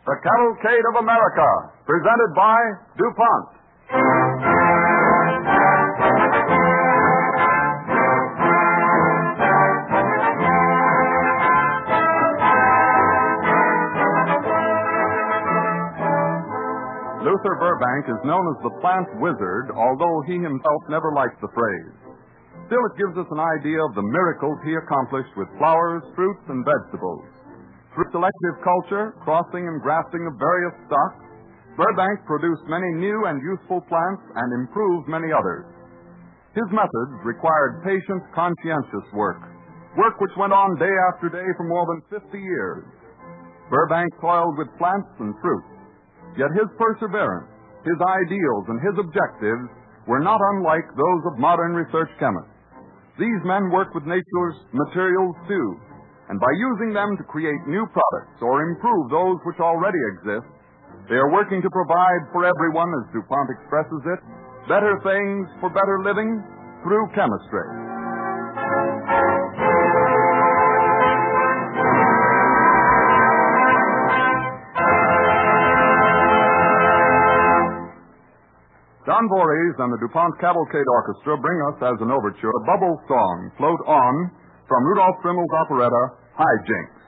The Cavalcade of America, presented by DuPont. Luther Burbank is known as the plant wizard, although he himself never liked the phrase. Still, it gives us an idea of the miracles he accomplished with flowers, fruits, and vegetables. Through selective culture, crossing and grafting of various stocks, Burbank produced many new and useful plants and improved many others. His methods required patient, conscientious work which went on day after day for more than 50 years. Burbank toiled with plants and fruits. Yet his perseverance, his ideals, and his objectives were not unlike those of modern research chemists. These men worked with nature's materials, too, and by using them to create new products or improve those which already exist, they are working to provide for everyone, as DuPont expresses it, better things for better living through chemistry. Don Voorhees and the DuPont Cavalcade Orchestra bring us as an overture a bubble song, Float On, from Rudolph Strimmel's operetta, High Jinks.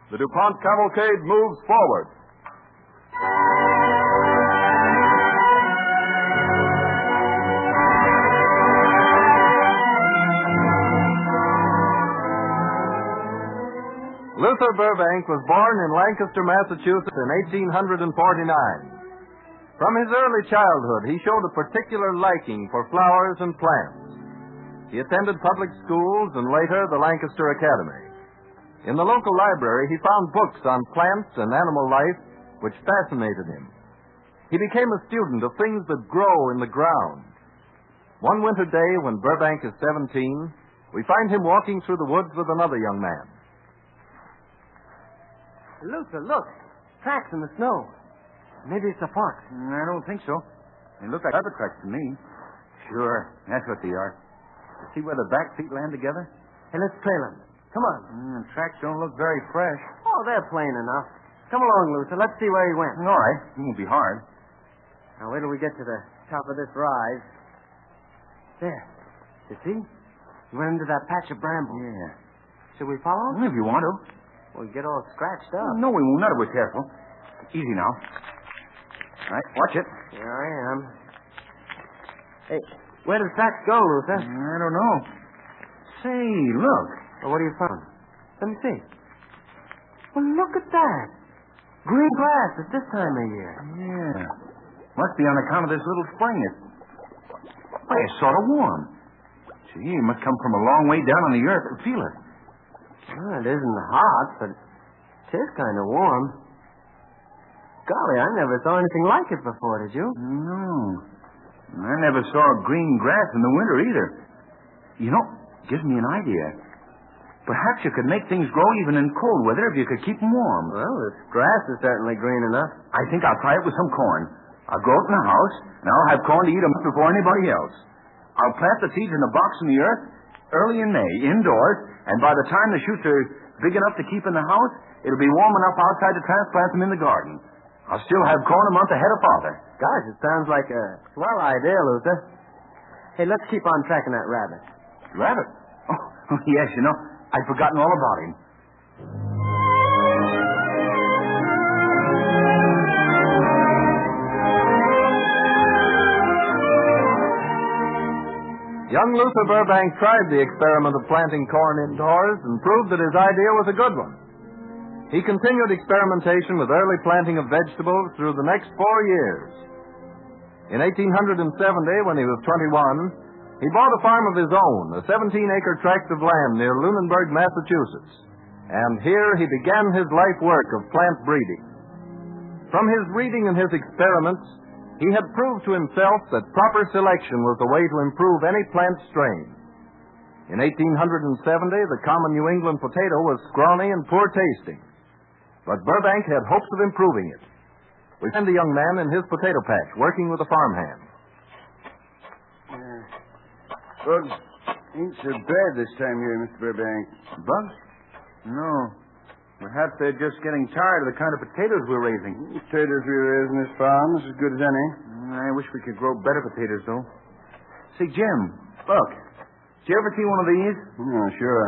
The DuPont Cavalcade moves forward. Luther Burbank was born in Lancaster, Massachusetts in 1849. From his early childhood, he showed a particular liking for flowers and plants. He attended public schools and later the Lancaster Academy. In the local library, he found books on plants and animal life which fascinated him. He became a student of things that grow in the ground. One winter day when Burbank is 17, we find him walking through the woods with another young man. Luther, look. Tracks in the snow. Maybe it's a fox. I don't think so. They look like other tracks to me. Sure, that's what they are. See where the back feet land together? Hey, let's trail them. Come on. Tracks don't look very fresh. Oh, they're plain enough. Come along, Luther. Let's see where he went. All right. It won't be hard. Now, wait till we get to the top of this rise. There. You see? He went into that patch of bramble. Yeah. Should we follow him? If you want to. We'll get all scratched up. No, we won't. Not if we're careful. Easy now. All right, watch it. Here I am. Hey, where did the tracks go, Luther? I don't know. Say, look. Well, what have you found? Let me see. Well, look at that. Green grass at this time of year. Yeah. Must be on account of this little spring. It's sort of warm. Gee, it must come from a long way down on the earth. Feel it. Well, it isn't hot, but it is kind of warm. Golly, I never saw anything like it before, did you? No. I never saw green grass in the winter either. You know, it gives me an idea. Perhaps you could make things grow even in cold weather if you could keep them warm. Well, this grass is certainly green enough. I think I'll try it with some corn. I'll grow it in the house, and I'll have corn to eat them before anybody else. I'll plant the seeds in a box in the earth early in May, indoors, and by the time the shoots are big enough to keep in the house, it'll be warm enough outside to transplant them in the garden. I'll still have corn a month ahead of Father. Gosh, it sounds like a swell idea, Luther. Hey, let's keep on tracking that rabbit. Rabbit? Oh, yes, you know, I'd forgotten all about him. Young Luther Burbank tried the experiment of planting corn indoors and proved that his idea was a good one. He continued experimentation with early planting of vegetables through the next 4 years. In 1870, when he was 21, he bought a farm of his own, a 17-acre tract of land near Lunenburg, Massachusetts. And here he began his life work of plant breeding. From his reading and his experiments, he had proved to himself that proper selection was the way to improve any plant strain. In 1870, the common New England potato was scrawny and poor tasting. But Burbank had hopes of improving it. We find the young man in his potato patch, working with a farmhand. Bugs ain't so bad this time here, Mr. Burbank. Bugs? No. Perhaps they're just getting tired of the kind of potatoes we're raising. Potatoes we raise in this farm is as good as any. I wish we could grow better potatoes, though. Say, Jim, look. Did you ever see one of these? Oh, sure.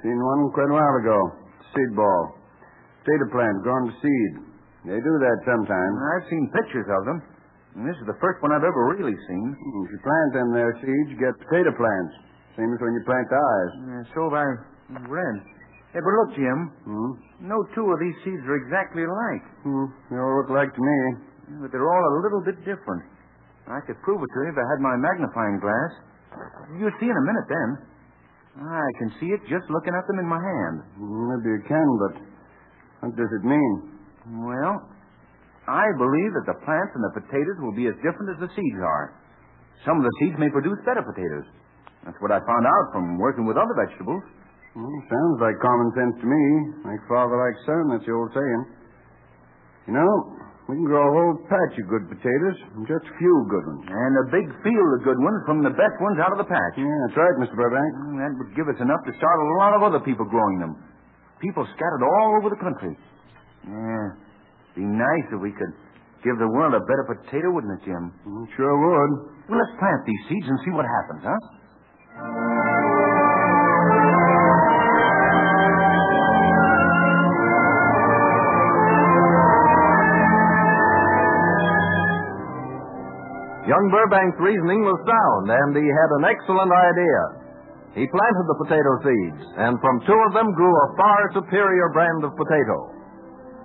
Seen one quite a while ago. Seed ball. Potato plant grown to seed. They do that sometimes. I've seen pictures of them. And this is the first one I've ever really seen. If you plant them there seeds, you get potato plants. Same as when you plant ours. So have I read. Hey, but look, Jim. No two of these seeds are exactly alike. They all look like to me. But they're all a little bit different. I could prove it to you if I had my magnifying glass. You'll see in a minute then. I can see it just looking at them in my hand. Maybe you can, but what does it mean? Well, I believe that the plants and the potatoes will be as different as the seeds are. Some of the seeds may produce better potatoes. That's what I found out from working with other vegetables. Sounds like common sense to me. Like father, like son, that's the old saying. You know, we can grow a whole patch of good potatoes and just a few good ones. And a big field of good ones from the best ones out of the patch. Yeah, that's right, Mr. Burbank. That would give us enough to start a lot of other people growing them. People scattered all over the country. Yeah, be nice if we could give the world a better potato, wouldn't it, Jim? Sure would. Well, let's plant these seeds and see what happens, huh? Young Burbank's reasoning was sound, and he had an excellent idea. He planted the potato seeds, and from two of them grew a far superior brand of potato.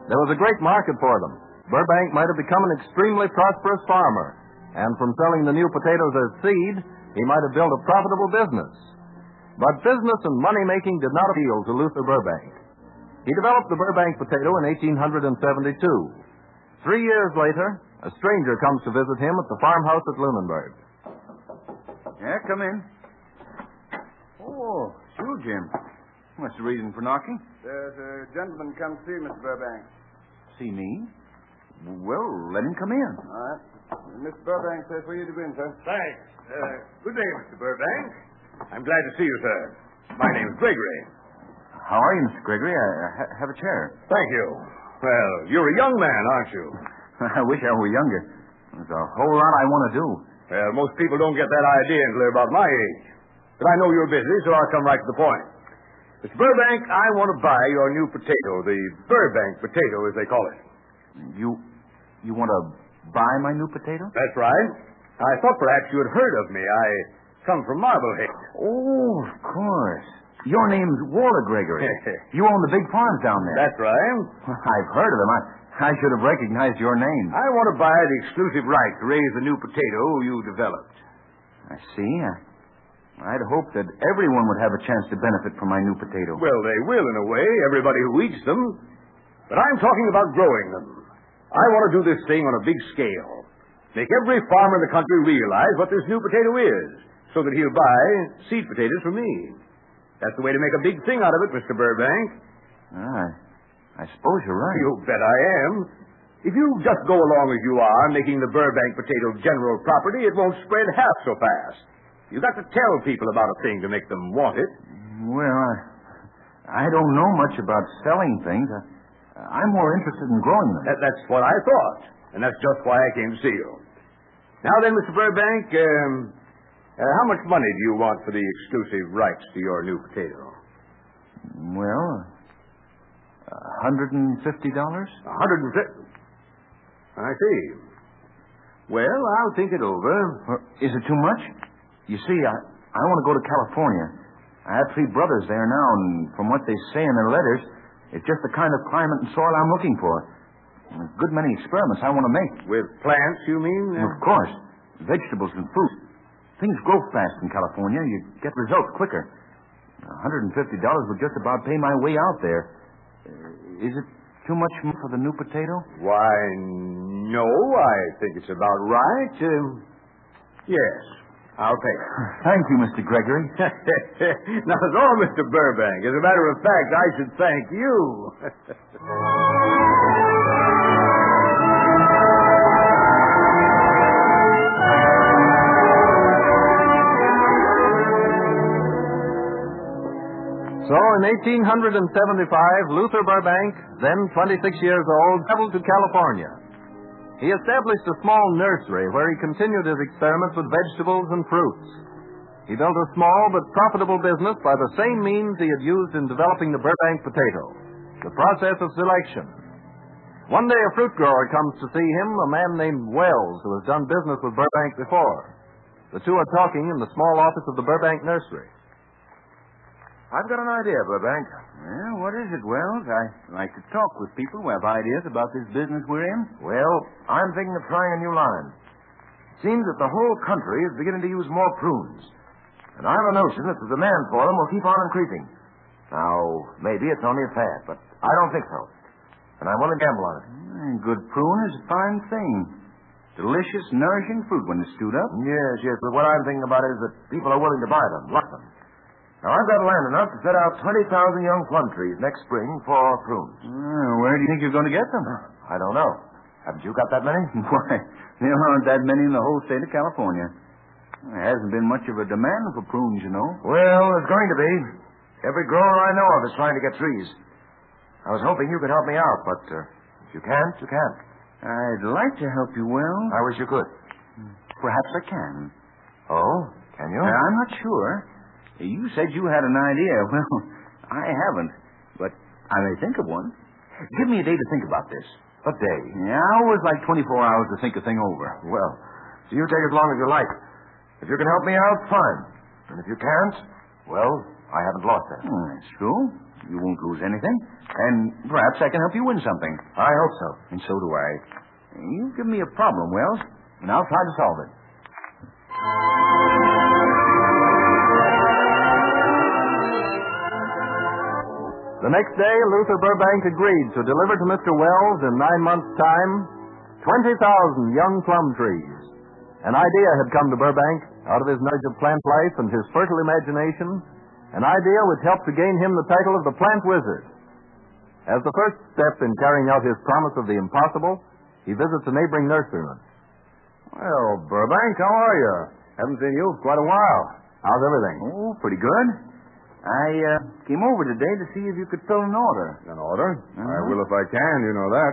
There was a great market for them. Burbank might have become an extremely prosperous farmer, and from selling the new potatoes as seed, he might have built a profitable business. But business and money-making did not appeal to Luther Burbank. He developed the Burbank potato in 1872. 3 years later, a stranger comes to visit him at the farmhouse at Lunenburg. Yeah, come in. Oh, sure, Jim. What's the reason for knocking? There's a gentleman come to see Mr. Burbank. See me? Well, let him come in. All right. Mr. Burbank says for you to be in, sir. Thanks. Good day, Mr. Burbank. I'm glad to see you, sir. My name's Gregory. How are you, Mr. Gregory? Have a chair. Thank you. Well, you're a young man, aren't you? I wish I were younger. There's a whole lot I want to do. Well, most people don't get that idea until they're about my age. But I know you're busy, so I'll come right to the point. Mr. Burbank, I want to buy your new potato, the Burbank potato, as they call it. You want to buy my new potato? That's right. I thought perhaps you had heard of me. I come from Marblehead. Oh, of course. Your name's Walter Gregory. You own the big farms down there. That's right. I've heard of them. I should have recognized your name. I want to buy the exclusive right to raise the new potato you developed. I see. I'd hoped that everyone would have a chance to benefit from my new potato. Well, they will in a way, everybody who eats them. But I'm talking about growing them. I want to do this thing on a big scale. Make every farmer in the country realize what this new potato is, so that he'll buy seed potatoes from me. That's the way to make a big thing out of it, Mr. Burbank. I suppose you're right. You bet I am. If you just go along as you are, making the Burbank potato general property, it won't spread half so fast. You've got to tell people about a thing to make them want it. Well, I don't know much about selling things. I'm more interested in growing them. That's what I thought, and that's just why I came to see you. Now then, Mr. Burbank, how much money do you want for the exclusive rights to your new potato? Well, $150? $150? I see. Well, I'll think it over. Is it too much? You see, I want to go to California. I have 3 brothers there now, and from what they say in their letters, it's just the kind of climate and soil I'm looking for. A good many experiments I want to make. With plants, you mean? Of course. Vegetables and fruit. Things grow fast in California. You get results quicker. $150 would just about pay my way out there. Is it too much for the new potato? Why, no. I think it's about right. Yes, I'll pay it. Thank you, Mr. Gregory. Not at all, Mr. Burbank. As a matter of fact, I should thank you. So, in 1875, Luther Burbank, then 26 years old, traveled to California. He established a small nursery where he continued his experiments with vegetables and fruits. He built a small but profitable business by the same means he had used in developing the Burbank potato, the process of selection. One day a fruit grower comes to see him, a man named Wells, who has done business with Burbank before. The two are talking in the small office of the Burbank nursery. I've got an idea, Burbank. Well, what is it, Wells? I like to talk with people who have ideas about this business we're in. Well, I'm thinking of trying a new line. It seems that the whole country is beginning to use more prunes. And I've a notion that the demand for them will keep on increasing. Now, maybe it's only a fad, but I don't think so. And I'm willing to gamble on it. Good prune is a fine thing. Delicious, nourishing fruit when it's stewed up. Yes, but what I'm thinking about is that people are willing to buy them, like them. Now, I've got land enough to set out 20,000 young plum trees next spring for prunes. Where do you think you're going to get them? I don't know. Haven't you got that many? Why, there aren't that many in the whole state of California. There hasn't been much of a demand for prunes, you know. Well, there's going to be. Every grower I know of is trying to get trees. I was hoping you could help me out, but if you can't, you can't. I'd like to help you, Will. I wish you could. Perhaps I can. Oh, can you? I'm not sure. You said you had an idea. Well, I haven't, but I may think of one. Give me a day to think about this. A day? Yeah, I always like 24 hours to think a thing over. Well, so you take as long as you like. If you can help me out, fine. And if you can't, Well, I haven't lost that. That's true. You won't lose anything. And perhaps I can help you win something. I hope so. And so do I. You give me a problem, Wells, and I'll try to solve it. The next day, Luther Burbank agreed to deliver to Mr. Wells in 9 months' time 20,000 young plum trees. An idea had come to Burbank out of his knowledge of plant life and his fertile imagination, an idea which helped to gain him the title of the Plant Wizard. As the first step in carrying out his promise of the impossible, he visits a neighboring nurseryman. Well, Burbank, how are you? Haven't seen you for quite a while. How's everything? Oh, pretty good. I came over today to see if you could fill an order. An order? I will if I can, you know that.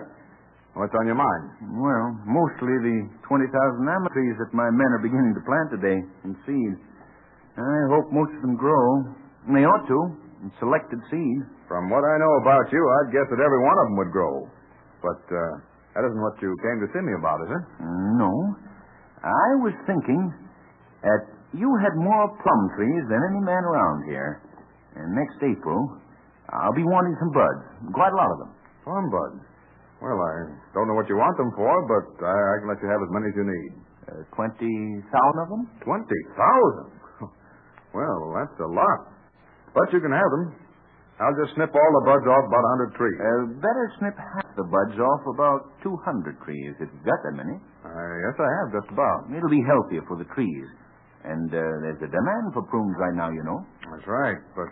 What's on your mind? Well, mostly the 20,000 almond trees that my men are beginning to plant today in seed. I hope most of them grow. And they ought to, in selected seed. From what I know about you, I'd guess that every one of them would grow. But that isn't what you came to see me about, is it? No. I was thinking that you had more plum trees than any man around here. And next April, I'll be wanting some buds. Quite a lot of them. Plum buds? Well, I don't know what you want them for, but I can let you have as many as you need. 20,000 of them? 20,000? Well, that's a lot. But you can have them. I'll just snip all the buds off about 100 trees. Better snip half the buds off about 200 trees, if you've got that many. Yes, I have, just about. It'll be healthier for the trees. And there's a demand for prunes right now, you know. That's right, but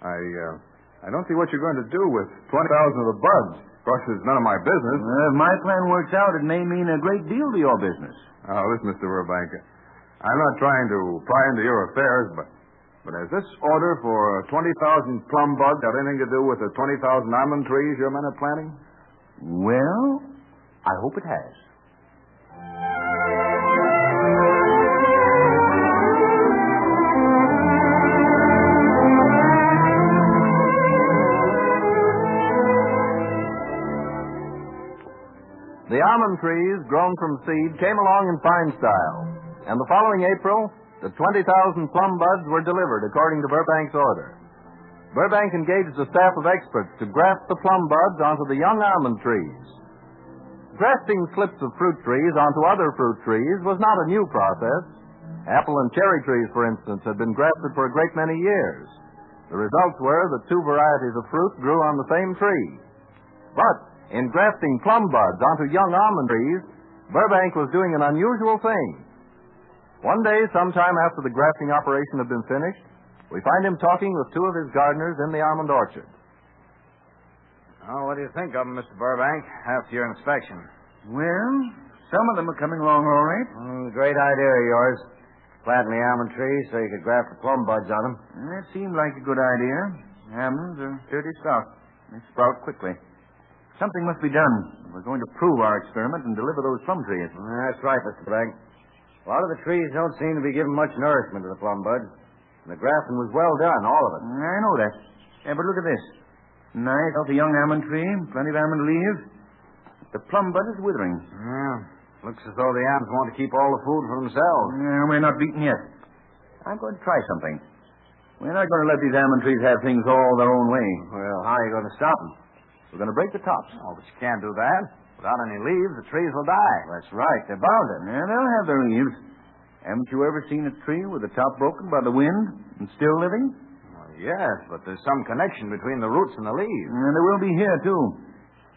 I don't see what you're going to do with 20,000 of the buds. Of course, it's none of my business. If my plan works out, it may mean a great deal to your business. Oh, listen, Mr. Burbank, I'm not trying to pry into your affairs, but has this order for 20,000 plum buds got anything to do with the 20,000 almond trees your men are planting? Well, I hope it has. The almond trees, grown from seed, came along in fine style, and the following April, the 20,000 plum buds were delivered according to Burbank's order. Burbank engaged a staff of experts to graft the plum buds onto the young almond trees. Grafting slips of fruit trees onto other fruit trees was not a new process. Apple and cherry trees, for instance, had been grafted for a great many years. The results were that two varieties of fruit grew on the same tree. But in grafting plum buds onto young almond trees, Burbank was doing an unusual thing. One day, sometime after the grafting operation had been finished, we find him talking with two of his gardeners in the almond orchard. Oh, what do you think of them, Mr. Burbank, after your inspection? Well, some of them are coming along all right. Great idea of yours. Planting the almond trees so you could graft the plum buds on them. That seemed like a good idea. Almonds are dirty stock. They sprout quickly. Something must be done if we're going to prove our experiment and deliver those plum trees. That's right, Mr. Burbank. A lot of the trees don't seem to be giving much nourishment to the plum buds. And the grafting was well done, all of it. I know that. Yeah, but look at this. Nice, healthy young almond tree, plenty of almond leaves. The plum bud is withering. Yeah. Looks as though the almonds want to keep all the food for themselves. Yeah, we're not beaten yet. I'm going to try something. We're not going to let these almond trees have things all their own way. Well, how are you going to stop them? We're going to break the tops. Oh, but you can't do that. Without any leaves, the trees will die. That's right. They're bound to. Yeah, they'll have their leaves. Haven't you ever seen a tree with the top broken by the wind and still living? Well, yes, but there's some connection between the roots and the leaves. And there will be here, too.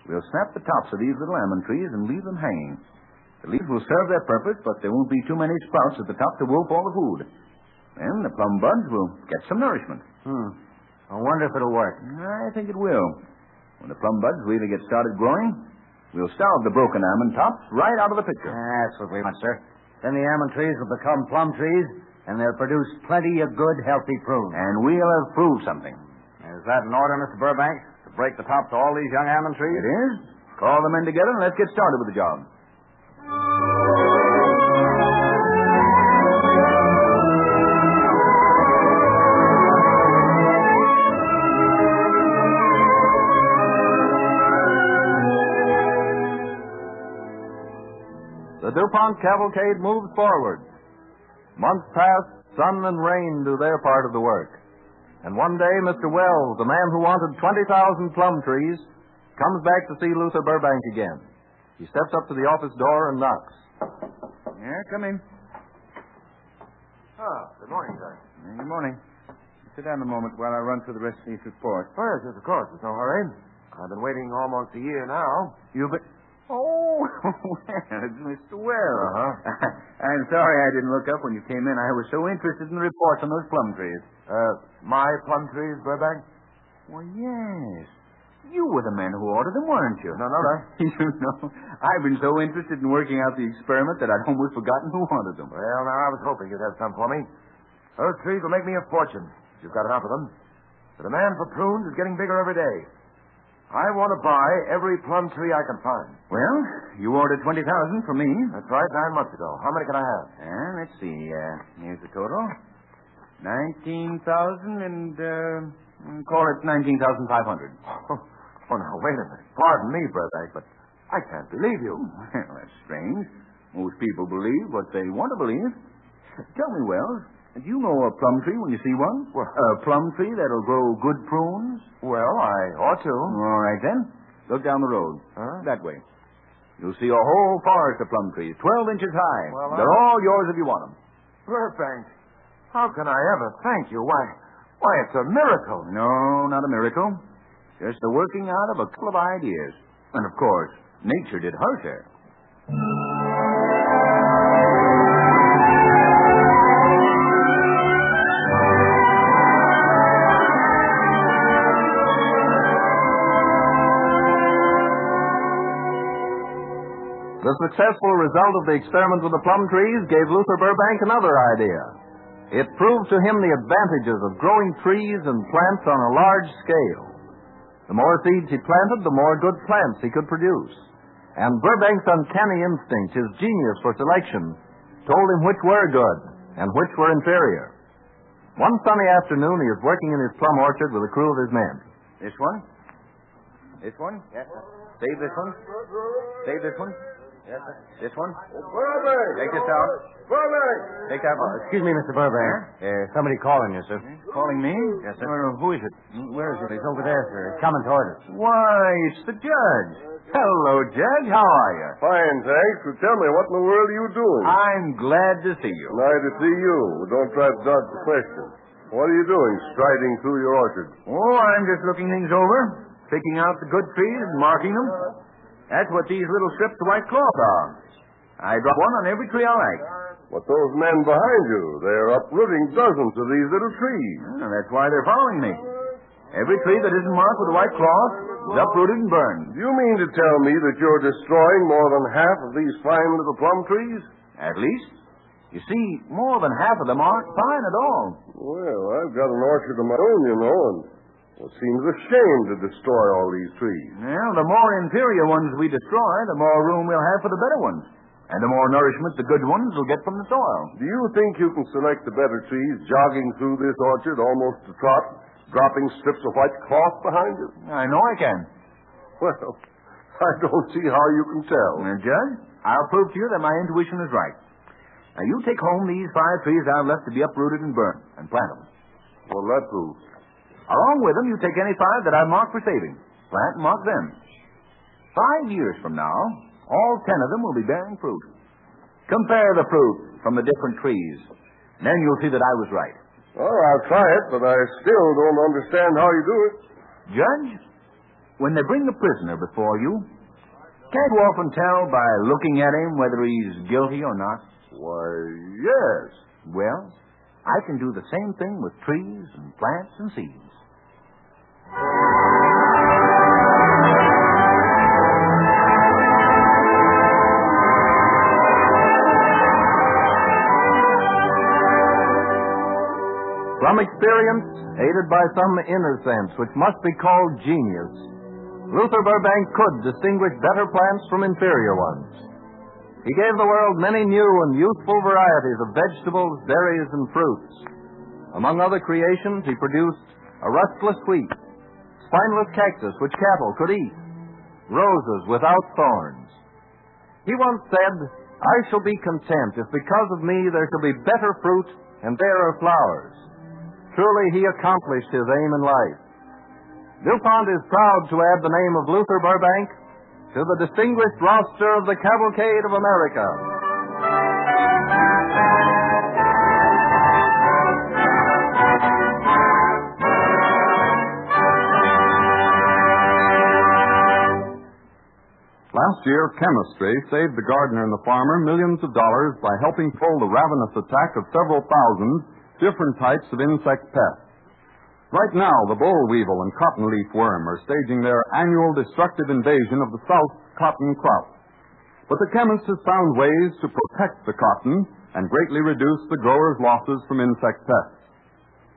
We'll snap the tops of these little almond trees and leave them hanging. The leaves will serve their purpose, but there won't be too many sprouts at the top to wolf all the food. Then the plum buds will get some nourishment. I wonder if it'll work. I think it will. When the plum buds really get started growing, we'll starve the broken almond tops right out of the picture. That's what we want, sir. Then the almond trees will become plum trees, and they'll produce plenty of good, healthy prunes. And we'll have proved something. Is that an order, Mr. Burbank? To break the tops of all these young almond trees? It is. Call the men together and let's get started with the job. The DuPont Cavalcade moves forward. Months pass, sun and rain do their part of the work. And one day, Mr. Wells, the man who wanted 20,000 plum trees, comes back to see Luther Burbank again. He steps up to the office door and knocks. Yeah, come in. Good morning, sir. Good morning. Sit down a moment while I run through the rest of these reports. Oh, yes, of course. There's no hurry. I've been waiting almost a year now. You've been... Oh, well, it's Mr. Wells. Uh-huh. I'm sorry I didn't look up when you came in. I was so interested in the reports on those plum trees. My plum trees, Burbank? Well, yes. You were the man who ordered them, weren't you? No, sir. You know, I've been so interested in working out the experiment that I'd almost forgotten who wanted them. Well, now, I was hoping you'd have some for me. Those trees will make me a fortune. You've got enough of them. The demand for prunes is getting bigger every day. I want to buy every plum tree I can find. Well, you ordered 20,000 from me. That's right, 9 months ago. How many can I have? Let's see. Here's the total. 19,000 and, call it 19,500. Oh, now, wait a minute. Pardon me, Burbank, but I can't believe you. Well, that's strange. Most people believe what they want to believe. Tell me, Wells, do you know a plum tree when you see one? Well, a plum tree that'll grow good prunes? Well, I ought to. All right, then. Look down the road. Huh? That way. You'll see a whole forest of plum trees, 12 inches high. Well, they're all yours if you want them. Burbank, how can I ever thank you? Why, it's a miracle. No, not a miracle. Just the working out of a couple of ideas. And, of course, nature did her share. The successful result of the experiment with the plum trees gave Luther Burbank another idea. It proved to him the advantages of growing trees and plants on a large scale. The more seeds he planted, the more good plants he could produce. And Burbank's uncanny instinct, his genius for selection, told him which were good and which were inferior. One sunny afternoon, he was working in his plum orchard with a crew of his men. This one? This one? Yes, sir. Save this one? Save this one? Yes, sir. This one? Burbank! Take this out. Burbank! Take that one. Excuse me, Mr. Burbank. Somebody calling you, sir. Calling me? Yes, sir. Who is it? Where is it? He's over there, sir. He's coming toward us. Why, it's the judge. Hello, Judge. How are you? Fine, thanks. So tell me, what in the world are you doing? I'm glad to see you. Glad to see you. Don't try to dodge the question. What are you doing, striding through your orchard? Oh, I'm just looking things over, picking out the good trees and marking them. That's what these little strips of white cloth are. I drop one on every tree I like. But those men behind you, they're uprooting dozens of these little trees. That's why they're following me. Every tree that isn't marked with a white cloth is uprooted and burned. Do you mean to tell me that you're destroying more than half of these fine little plum trees? At least. You see, more than half of them aren't fine at all. Well, I've got an orchard of my own, you know, and it seems a shame to destroy all these trees. Well, the more inferior ones we destroy, the more room we'll have for the better ones. And the more nourishment the good ones will get from the soil. Do you think you can select the better trees jogging through this orchard almost to trot, dropping strips of white cloth behind you? I know I can. Well, I don't see how you can tell. Judge, I'll prove to you that my intuition is right. Now, you take home these 5 trees I've left to be uprooted and burned, and plant them. Well, that proves. Along with them, you take any 5 that I've marked for saving. Plant and mark them. 5 years from now, all 10 of them will be bearing fruit. Compare the fruit from the different trees. Then you'll see that I was right. Well, I'll try it, but I still don't understand how you do it. Judge, when they bring a prisoner before you, can't you often tell by looking at him whether he's guilty or not? Why, yes. Well, I can do the same thing with trees and plants and seeds. From experience, aided by some inner sense which must be called genius, Luther Burbank could distinguish better plants from inferior ones. He gave the world many new and useful varieties of vegetables, berries, and fruits. Among other creations, he produced a rustless wheat, spineless cactus which cattle could eat, roses without thorns. He once said, "I shall be content if because of me there shall be better fruit and fairer flowers." truly he accomplished his aim in life. DuPont is proud to add the name of Luther Burbank to the distinguished roster of the Cavalcade of America. Last year, chemistry saved the gardener and the farmer millions of dollars by helping pull the ravenous attack of several thousand different types of insect pests. Right now, the boll weevil and cottonleaf worm are staging their annual destructive invasion of the South cotton crop. But the chemist has found ways to protect the cotton and greatly reduce the growers' losses from insect pests.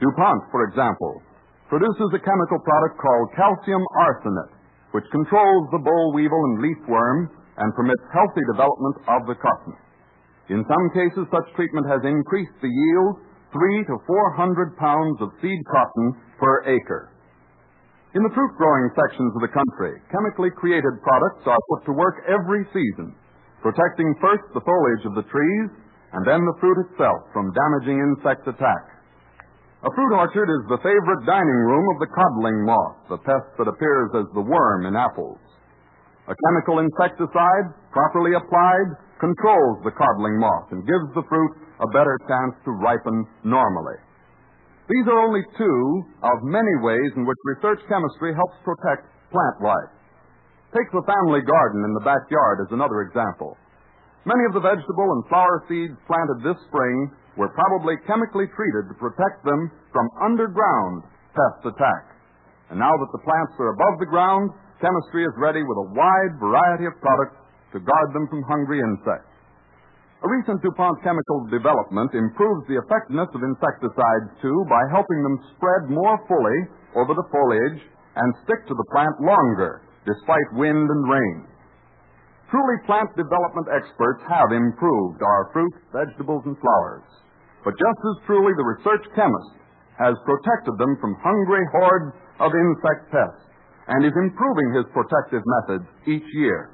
DuPont, for example, produces a chemical product called calcium arsenate, which controls the boll weevil and leafworm and permits healthy development of the cotton. In some cases, such treatment has increased the yield 300 to 400 pounds of seed cotton per acre. In the fruit-growing sections of the country, chemically created products are put to work every season, protecting first the foliage of the trees and then the fruit itself from damaging insect attack. A fruit orchard is the favorite dining room of the codling moth, the pest that appears as the worm in apples. A chemical insecticide, properly applied, controls the codling moth and gives the fruit a better chance to ripen normally. These are only two of many ways in which research chemistry helps protect plant life. Take the family garden in the backyard as another example. Many of the vegetable and flower seeds planted this spring were probably chemically treated to protect them from underground pest attack. And now that the plants are above the ground, chemistry is ready with a wide variety of products to guard them from hungry insects. A recent DuPont chemical development improves the effectiveness of insecticides, too, by helping them spread more fully over the foliage and stick to the plant longer, despite wind and rain. Truly plant development experts have improved our fruits, vegetables, and flowers. But just as truly, the research chemist has protected them from hungry hordes of insect pests and is improving his protective methods each year.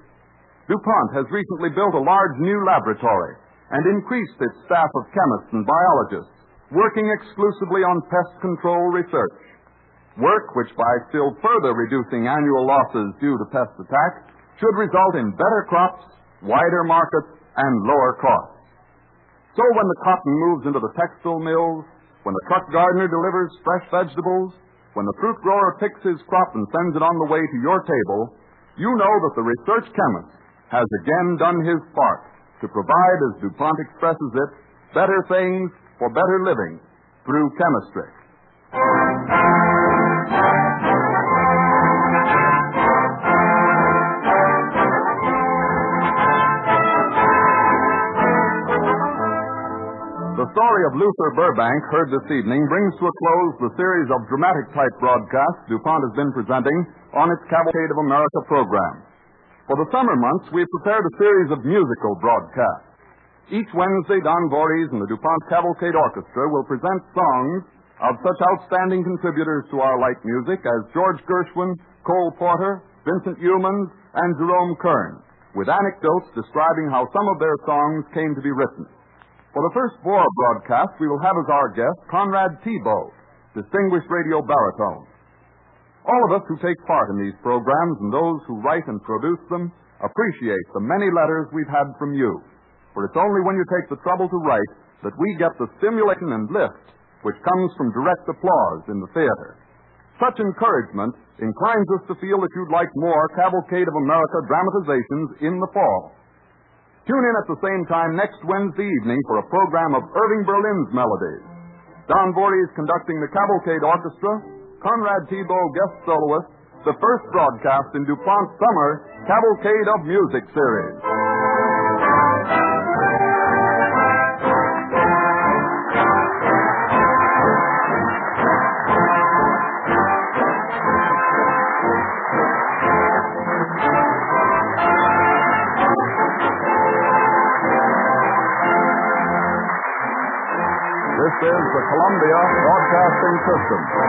DuPont has recently built a large new laboratory and increased its staff of chemists and biologists, working exclusively on pest control research. Work which, by still further reducing annual losses due to pest attack, should result in better crops, wider markets, and lower costs. So when the cotton moves into the textile mills, when the truck gardener delivers fresh vegetables, when the fruit grower picks his crop and sends it on the way to your table, you know that the research chemist has again done his part to provide, as DuPont expresses it, better things for better living through chemistry. The story of Luther Burbank, heard this evening, brings to a close the series of dramatic-type broadcasts DuPont has been presenting on its Cavalcade of America program. For the summer months, we've prepared a series of musical broadcasts. Each Wednesday, Don Voorhees and the DuPont Cavalcade Orchestra will present songs of such outstanding contributors to our light music as George Gershwin, Cole Porter, Vincent Youmans, and Jerome Kern, with anecdotes describing how some of their songs came to be written. For the first four broadcasts, we will have as our guest Conrad Thibault, distinguished radio baritone. All of us who take part in these programs and those who write and produce them appreciate the many letters we've had from you. For it's only when you take the trouble to write that we get the stimulation and lift which comes from direct applause in the theater. Such encouragement inclines us to feel that you'd like more Cavalcade of America dramatizations in the fall. Tune in at the same time next Wednesday evening for a program of Irving Berlin's melodies. Don Voorhees conducting the Cavalcade Orchestra, Conrad Thibault guest soloist, the first broadcast in DuPont's summer Cavalcade of Music series. This is the Columbia Broadcasting System.